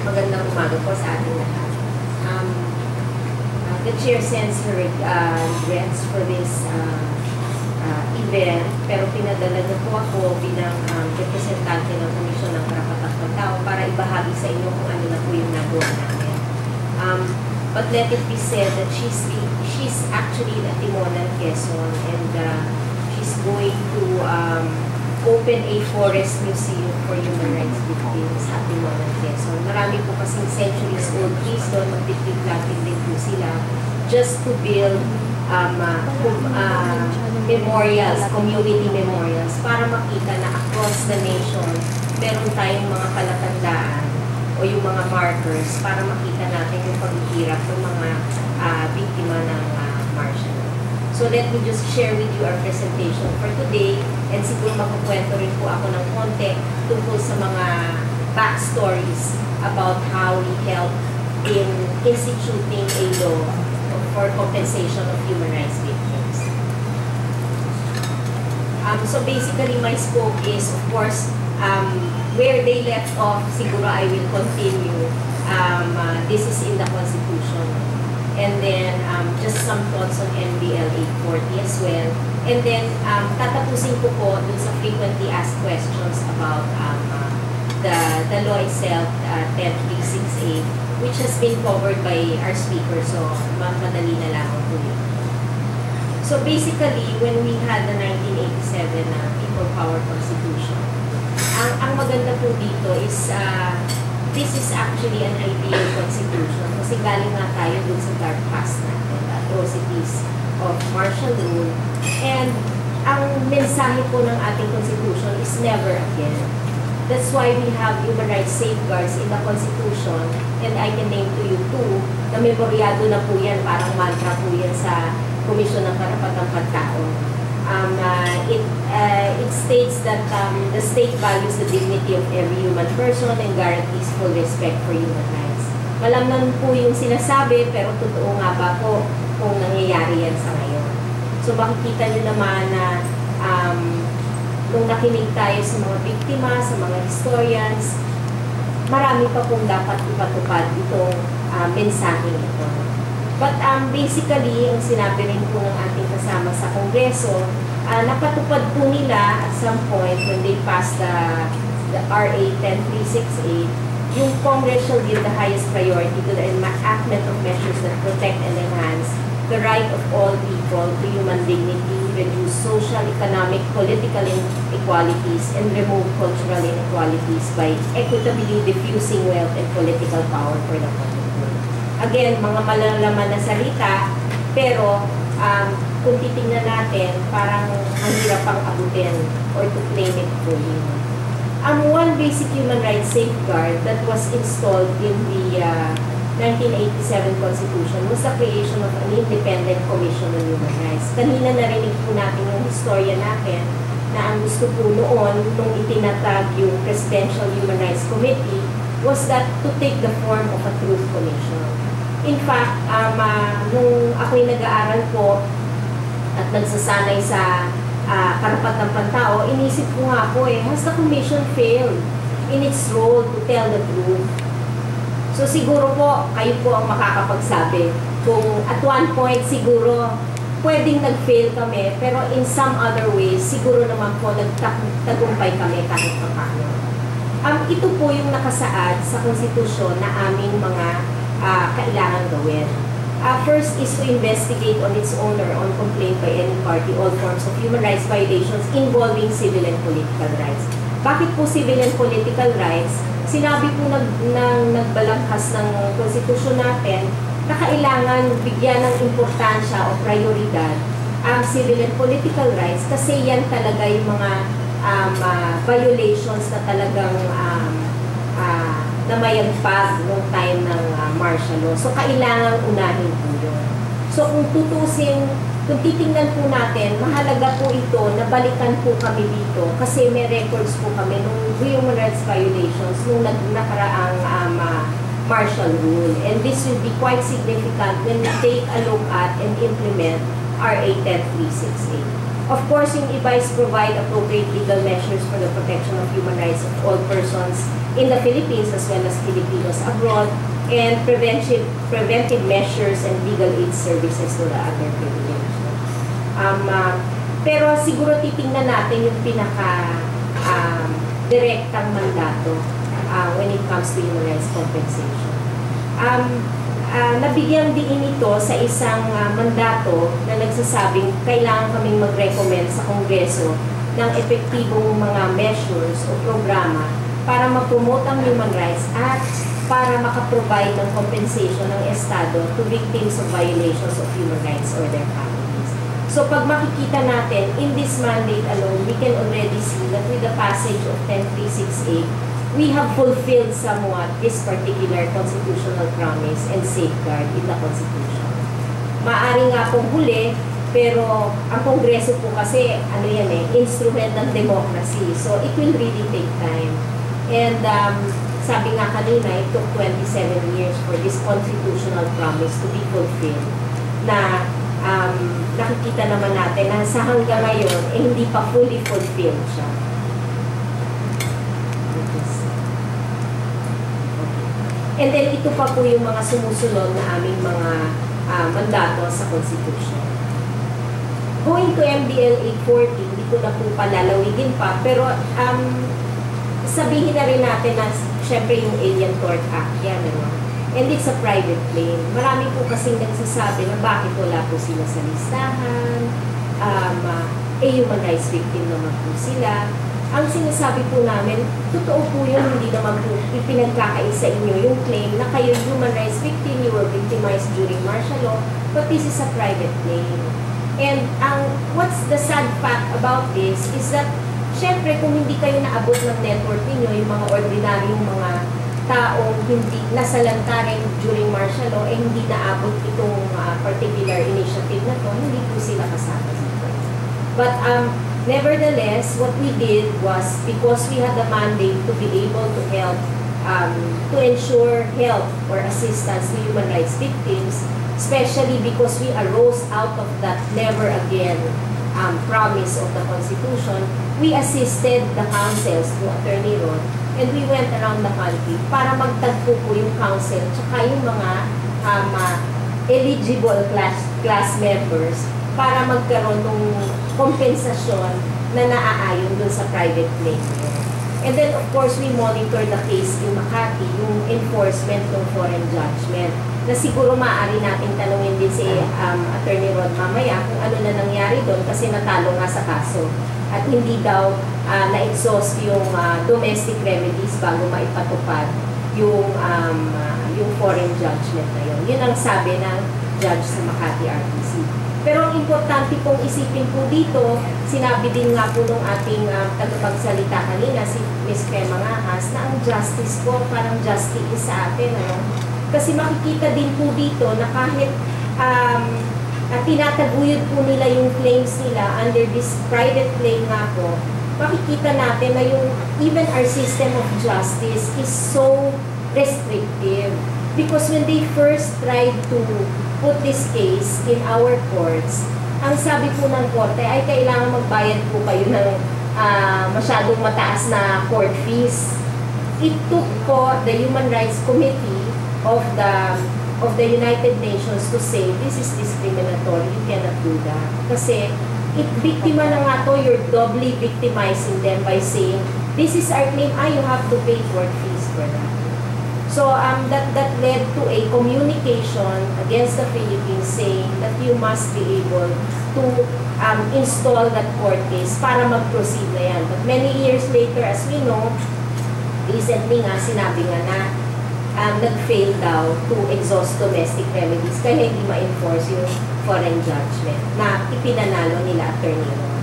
Magandang umaga po sa ating lahat. The chair sends her regrets for this event, pero pinadala niyo po ako bilang representante ng Komisyon ng Karapatang-Tao para ibahagi sa inyo kung ano na po yung nagawa namin. But let it be said that she's actually in Timonan, Quezon, and she's going to open a forest museum for human rights victims at Timonan, Quezon. Marami po kasing centuries old trees doon, mag-planting din po sila just to build memorials, community memorials, para makita na across the nation, meron tayong mga palatandaan o yung mga markers para makita natin yung paghihirap ng mga biktima ng martial law. So let me just share with you our presentation for today, and siguro magkukwento rin po ako ng konti tungkol sa mga backstories about how we help in instituting a law for compensation of human rights victims. So basically, my scope is, of course, where they left off, siguro I will continue. This is in the Constitution. And then, just some thoughts on MDL 840 as well. And then, tatapusin ko po dun sa frequently asked questions about the law itself, 10368, which has been covered by our speaker. So, madali na lang po yun. So, basically, when we had the 1987 People Power Constitution, ang maganda po dito is, this is actually an ideal constitution kasi galing nga tayo dun sa dark past natin, the atrocities of martial rule. And ang mensahe po ng ating constitution is never again. That's why we have human rights safeguards in the constitution, and I can name to you two, na memoryado na po yan, parang mantra po yan sa Komisyon ng Karapatang-Tao. It states that the state values the dignity of every human person and guarantees full respect for human rights. Malamnan po yung sinasabi, pero totoo nga ba po kung nangyayari yan sa ngayon. So makikita nyo naman na nung nakinig tayo sa mga biktima, sa mga historians, marami pa pong dapat ipatupad itong mensaheng ito. But basically, ang sinabi rin po ng ating kasama sa Kongreso, napatupad po nila at some point when they passed the RA 10368, yung Congress shall give the highest priority to the enactment of measures that protect and enhance the right of all people to human dignity, reduce social, economic, political inequalities, and remove cultural inequalities by equitably diffusing wealth and political power for the common good. Again, mga malalaman na salita, pero kung titingnan natin, parang ang hirap pang abutin or to claim it fully. One basic human rights safeguard that was installed in the 1987 Constitution was the creation of an independent commission on human rights. Kanina narinig po natin yung historia natin na ang gusto po noon nung itinatag yung Presidential Human Rights Committee was that to take the form of a truth commission. In fact, nung ako'y nag-aaral po at nagsasanay sa karapatang-tao, inisip ko nga po has the commission failed in its role to tell the truth? So siguro po, kayo po ang makakapagsabi kung at one point siguro pwedeng nag-fail kami, pero in some other ways, siguro naman po nagtagumpay kami kahit paano. Ito po yung nakasaad sa konstitusyon na aming mga kailangan gawin. First is to investigate on its own or on complaint by any party all forms of human rights violations involving civil and political rights. Bakit po civil and political rights? Sinabi po nagbalangkas ng konstitusyon natin na kailangan bigyan ng importansya o prioridad ang civil and political rights kasi yan talaga yung mga violations na talagang namayagpag noong time ng martial law. So, kailangan unahin po yun. So, kung titingnan po natin, mahalaga po ito na balikan po kami dito kasi may records po kami nung human rights violations nung nakaraang martial rule. And this will be quite significant when we take a look at and implement RA 10368. Of course, yung iba is provide appropriate legal measures for the protection of human rights of all persons in the Philippines as well as Filipinos abroad, and preventive measures and legal aid services to the underprivileged. Pero siguro titingnan natin yung direktang mandato when it comes to human rights compensation. Nabigyan din ito sa isang mandato na nagsasabing kailangan kaming mag-recommend sa Kongreso ng epektibong mga measures o programa para ma-promote ang human rights at para makaprovide ng compensation ng Estado to victims of violations of human rights or their families. So pag makikita natin, in this mandate alone, we can already see that with the passage of 10368, we have fulfilled somewhat this particular constitutional promise and safeguard in the Constitution. Maaari nga pong huli, pero ang Kongreso po kasi, instrument ng democracy. So it will really take time. And sabi nga kanina, it took 27 years for this constitutional promise to be fulfilled. Na nakikita naman natin na sa hanggang ngayon, hindi pa fully fulfilled siya. And then ito pa po yung mga sumusunod na aming mga mandato sa Constitution. Going to MDL 840, hindi ko na po palalawigin pa, pero sabihin na rin natin na syempre yung Alien Tort Act, yan, and it's a private claim. Marami po kasing nagsasabi na bakit wala po sila sa listahan, human rights victim naman po sila. Ang sinasabi po namin, totoo po yun, hindi naman po ipinagkakait sa inyo yung claim na kayo human rights victim, you were victimized during martial law, but this is a private claim. And what's the sad fact about this is that, syempre, kung hindi kayo naabot ng network ninyo, yung mga ordinaryong mga taong hindi nasa lantaran during martial law, hindi naabot itong particular initiative na to, hindi po sila kasama dito. But nevertheless, what we did was, because we had the mandate to be able to help, to ensure help or assistance to human rights victims, especially because we arose out of that never again promise of the Constitution, we assisted the councils through Attorney Rod, and we went around the country para magtagpo po yung council tsaka yung mga eligible class members para magkaroon ng kompensasyon na naaayon dun sa private claim. And then, of course, we monitor the case in Makati, yung enforcement ng foreign judgment, na siguro maaari nating tanungin din si Attorney Rod mamaya kung ano na nangyari doon kasi natalo nga sa kaso at hindi daw na-exhaust yung domestic remedies bago maipatupad yung foreign judgment na yun. Yun ang sabi ng judge sa Makati RTC. Pero ang importante pong isipin po dito, sinabi din nga po nung ating tagapagsalita kanina, si Ms. Crema Ngahas, na ang justice po, parang justice sa atin. Kasi makikita din po dito na kahit tinataguyod po nila yung claims nila under this private claim nga po, makikita natin na yung even our system of justice is so restrictive. Because when they first tried to put this case in our courts, ang sabi po ng korte ay kailangan magbayad po kayo ng masyadong mataas na court fees. It took po the Human Rights Committee of the United Nations to say this is discriminatory, you cannot do that. Kasi biktima na nga to, you're doubly victimizing them by saying this is our claim, you have to pay court fees for that. So that led to a communication against the Philippines saying that you must be able to install that court case para mag-proceed na yan. But many years later, as we know, recently nga, sinabi nga na nag-fail daw to exhaust domestic remedies kaya hindi ma-enforce yung foreign judgment na ipinanalo nila Attorney Rod.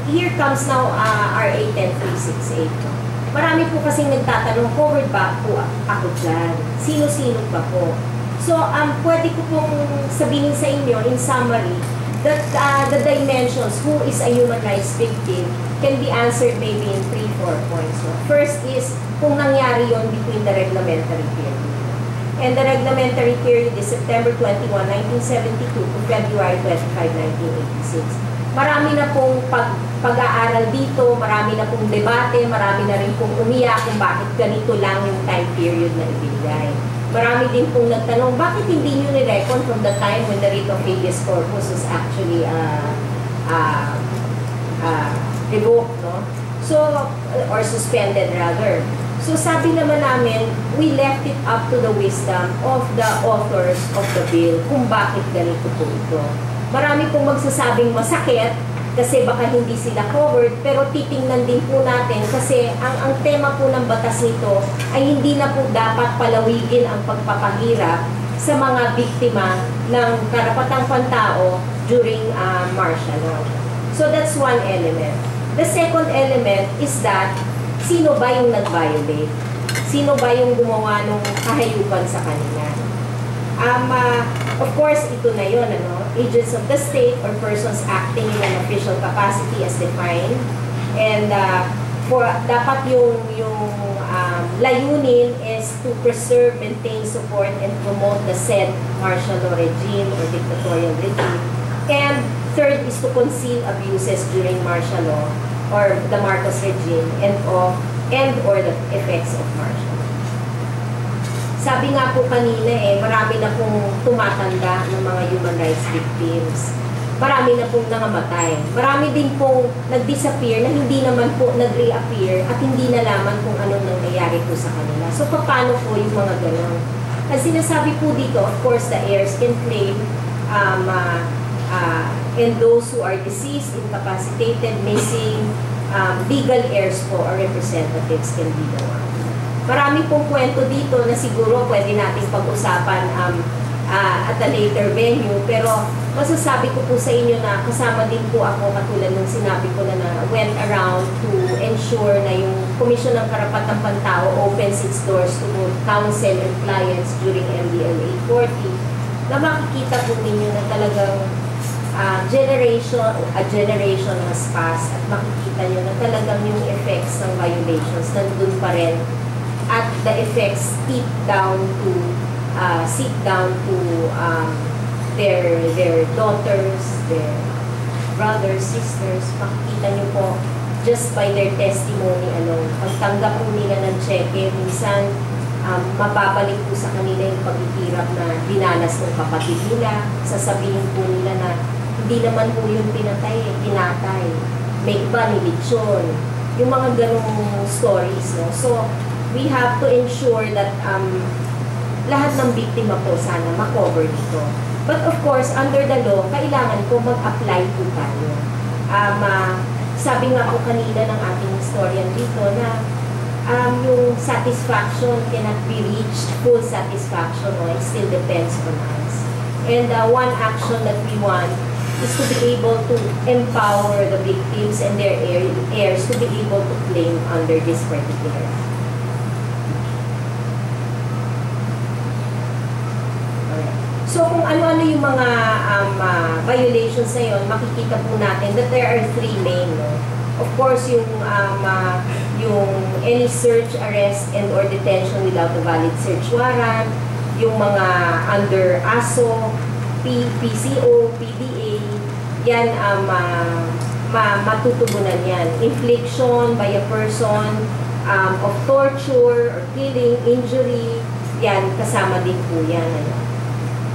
Here comes now RA 10368. Marami po kasing nagtatanong, covered ba po ako dyan? Sino-sino pa po? So, pwede ko pong sabihin sa inyo, in summary, that the dimensions, who is a human rights victim, can be answered maybe in 3-4 points. So, first is, kung nangyari yon between the reglementary period. And the reglementary period is September 21, 1972 to February 25, 1986. marami na pong pag-aaral dito, marami na pong debate, marami na rin pong umiyak kung bakit ganito lang yung time period na ibigay. Marami din pong nagtanong, bakit hindi nyo ni-reckon from the time when the writ of habeas corpus was actually revoked, no? So, or suspended rather. So sabi naman namin, we left it up to the wisdom of the authors of the bill kung bakit ganito po ito. Marami pong magsasabing masakit kasi baka hindi sila covered, pero titingnan din po natin kasi ang tema po ng batas nito ay hindi na po dapat palawigin ang pagpapahirap sa mga biktima ng karapatang pantao during martial law. So that's one element. The second element is that sino ba yung nag-violate? Sino ba yung gumawa ng kahayupan sa kanila? Of course, ito na yun, ano? Agents of the state or persons acting in an official capacity as defined. And dapat yung layunin is to preserve, maintain, support, and promote the said martial law regime or dictatorial regime. And third is to conceal abuses during martial law or the Marcos regime and or the effects of martial law. Sabi nga po kanina marami na pong tumatanda ng mga human rights victims. Marami na pong nangamatay. Marami din pong nag-disappear na hindi naman po nag-reappear at hindi nalaman kung anong nangyayari po sa kanila. So, paano po yung mga ganon? Ang sinasabi po dito, of course, the heirs can claim and those who are deceased, incapacitated, missing, legal heirs po or representatives can be the one. Marami pong kwento dito na siguro pwede nating pag-usapan at a later venue, pero masasabi ko po sa inyo na kasama din po ako katulad ng sinabi ko na went around to ensure na yung Komisyon ng Karapatang Pantao opens its doors to both counsel and clients during MDL 840, na makikita po ninyo na talagang generation has passed at makikita nyo na talagang yung effects ng violations nandun pa rin at the effects seep down to their daughters, their brothers, sisters. Makikita nyo po just by their testimony alone. Pagtanggap po nila ng cheque, minsan mababalik po sa kanila yung paghihirap na dinanas ng kapatid nila. Sasabihin po nila na hindi naman po yung pinatay, pinatay. May iba ni lechon. Yung mga ganong stories, no? So, we have to ensure that lahat ng biktima po sana makover dito. But of course, under the law, kailangan po mag-apply po tayo. Sabi nga po kanina ng ating historian dito na yung satisfaction cannot be reached, full satisfaction, no? It still depends on us. And one action that we want is to be able to empower the victims and their heirs to be able to claim under this particular. So kung ano-ano yung mga violations na yun, makikita po natin that there are three main. No? Of course, yung any search, arrest, and or detention without a valid search warrant, yung mga under ASO, PCO, PDA, yan matutugunan yan. Infliction by a person of torture or killing, injury, yan kasama din po yan. Ano?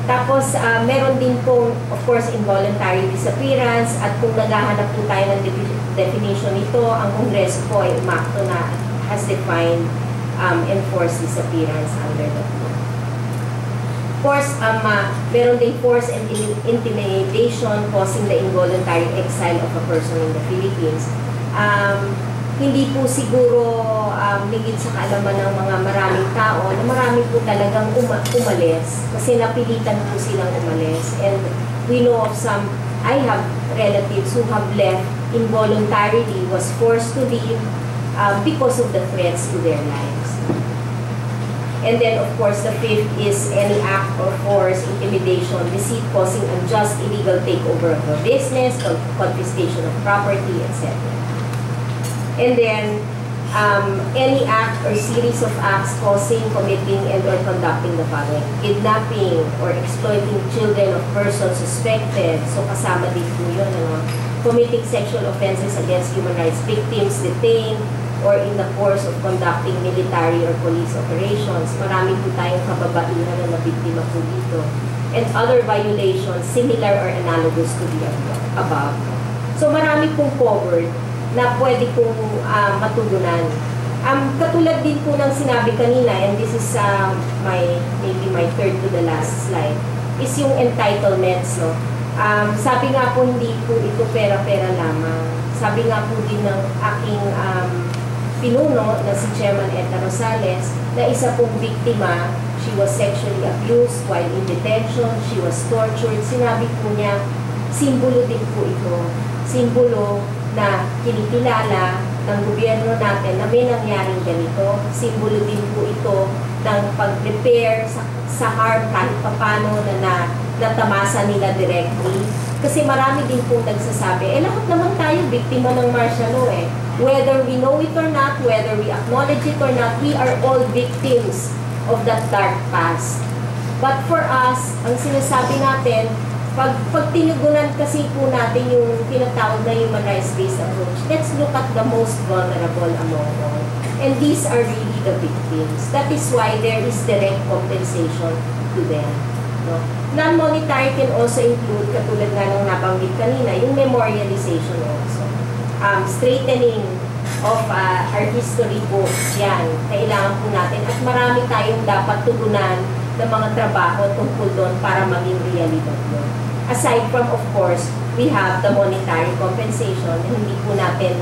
Tapos, meron din pong, of course, involuntary disappearance at kung naghahanap po tayo ng definition nito, ang Kongreso po ay umakto na has defined enforced disappearance under the law. Of course, meron din force and intimidation causing the involuntary exile of a person in the Philippines. Hindi po siguro higit sa kaalaman ng mga maraming tao na marami po talagang umalis kasi napilitan po silang umalis. And we know of some, I have relatives who have left involuntarily, was forced to leave because of the threats to their lives. And then, of course, the fifth is any act or force, intimidation, deceit causing unjust, illegal takeover of a business, confiscation of property, etc. And then, any act or series of acts causing, committing, and or conducting the following: kidnapping or exploiting children of persons suspected. So, kasama din po yun, ano? committing sexual offenses against human rights victims detained or in the course of conducting military or police operations. Marami po tayong kababaihan na nabiktima po dito. And other violations similar or analogous to the above. So marami pong covered na pwede pong matugunan. Katulad din po ng sinabi kanina, and this is maybe my third to the last slide, is yung entitlements. No? Sabi nga po hindi po ito pera-pera lamang. Sabi nga po din ng aking pinuno na si Chairman Eta Rosales na isa pong biktima. She was sexually abused while in detention. She was tortured. Sinabi po niya, simbolo din po ito. Simbolo na kinikilala ng gobyerno natin na may nangyaring ganito. Simbolo din po ito ng pag-prepare sa harm kahit papano na natamasa nila directly. Kasi marami din po nagsasabi, lahat naman tayo biktima ng martial law eh. Whether we know it or not, whether we acknowledge it or not, we are all victims of that dark past. But for us, ang sinasabi natin, pag tinugunan kasi po natin yung tinatawag na human rights-based approach, let's look at the most vulnerable among all. And these are really the victims. That is why there is direct compensation to them. No? Non-monetary can also include, katulad nga ng nabanggit kanina, yung memorialization also. Straightening of our history books, yan, kailangan po natin. At marami tayong dapat tugunan ng mga trabaho tungkol doon para maging realidad doon. Aside from, of course, we have the monetary compensation na hindi po natin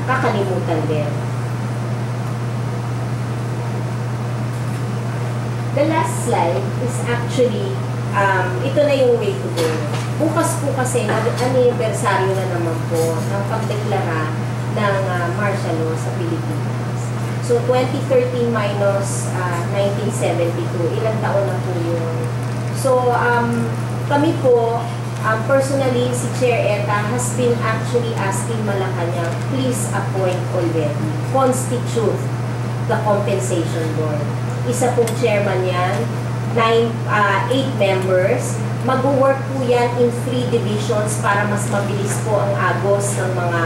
kakalimutan din. The last slide is actually, ito na yung way to go. Bukas po kasi, anibersaryo na naman po ng pagdeklara ng martial law sa Pilipinas. So, 2013 minus 1972, ilang taon na po yun. So, kami po, personally, si Chair Eta has been actually asking Malacanang, please appoint already, constitute the compensation board. Isa pong chairman yan, 8 members. Mag-work po yan in 3 divisions para mas mabilis po ang agos ng mga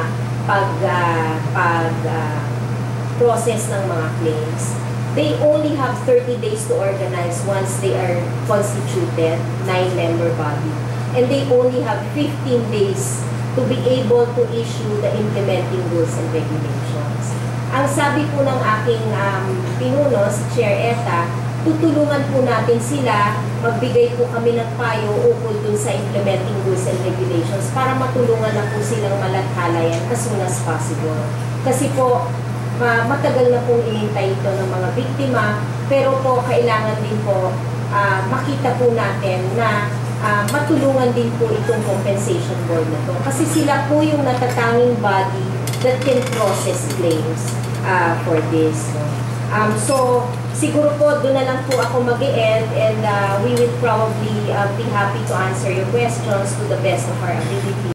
process ng mga claims. They only have 30 days to organize once they are constituted, 9-member body. And they only have 15 days to be able to issue the implementing rules and regulations. Ang sabi po ng aking pinuno, si Chair Eta, tutulungan po natin sila, magbigay po kami ng payo ukol dun sa implementing rules and regulations para matulungan na po silang malathala as soon as possible. Kasi po, matagal na pong inintay ito ng mga biktima, pero po kailangan din po makita po natin na matulungan din po itong compensation board na to. Kasi sila po yung natatanging body that can process claims for this. So, siguro po doon na lang po ako mag-e-end and we will probably be happy to answer your questions to the best of our ability.